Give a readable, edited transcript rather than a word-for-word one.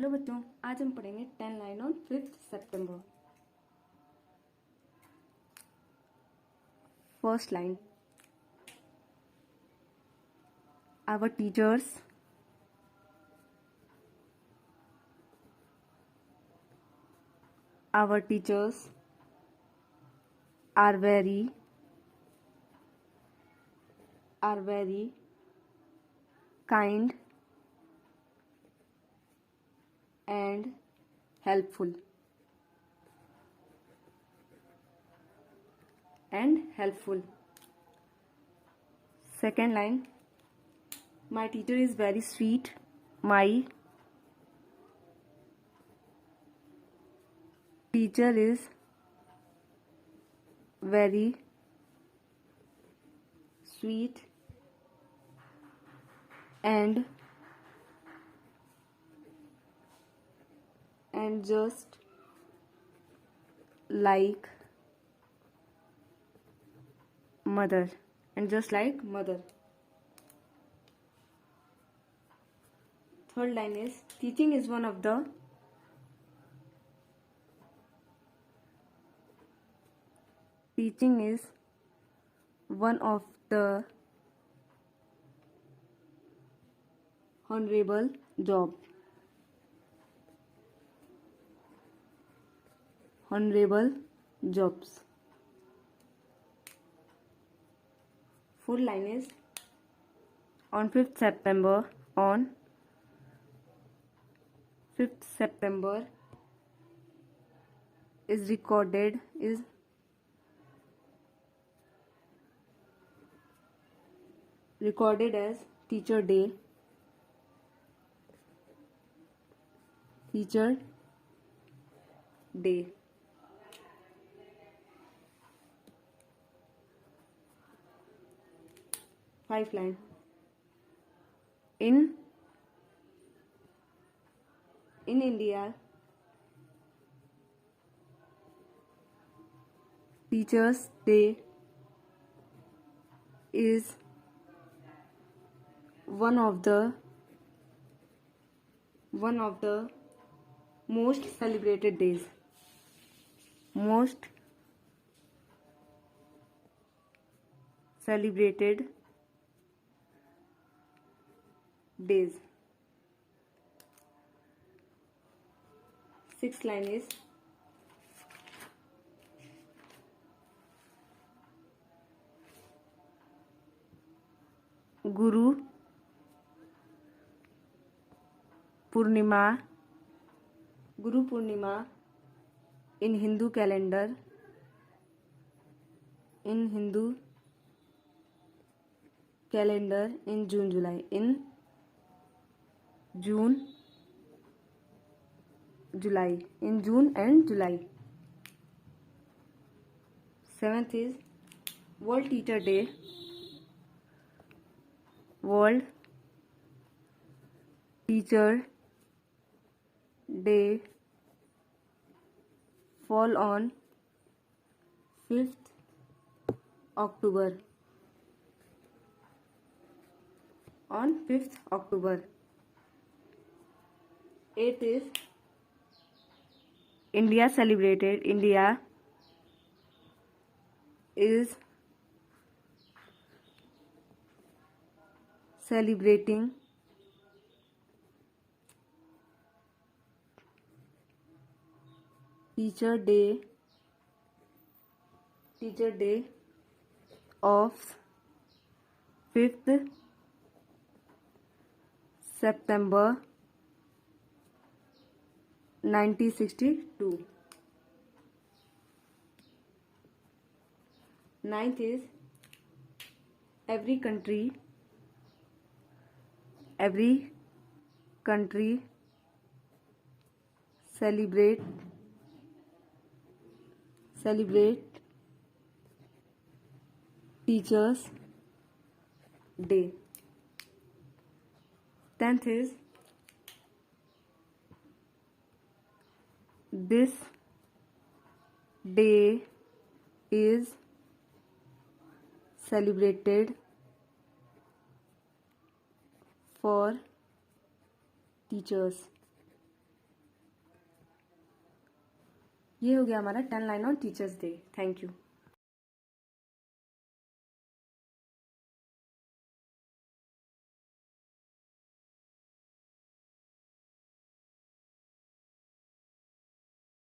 Hello बच्चों, आज हम पढ़ेंगे 10 लाइन ऑन 5th सितंबर। First line, our teachers are very kind and helpful. Second line, my teacher is very sweet. My teacher is very sweet and just like mother. Third line is, teaching is one of the honorable jobs. Fourth line is, on 5th September is recorded as Teacher Day. 5th line, in India, Teachers Day is one of the most celebrated days. Sixth line is, Guru Purnima in Hindu calendar in June and July. Seventh is, World Teacher Day fall on 5th October. Eighth is, India is celebrating Teacher Day of 5th September 1962. Ninth is, every country celebrate Teachers Day. 10th is, this day is celebrated for teachers. ये हो गया हमारा 10 line on teachers day. Thank you.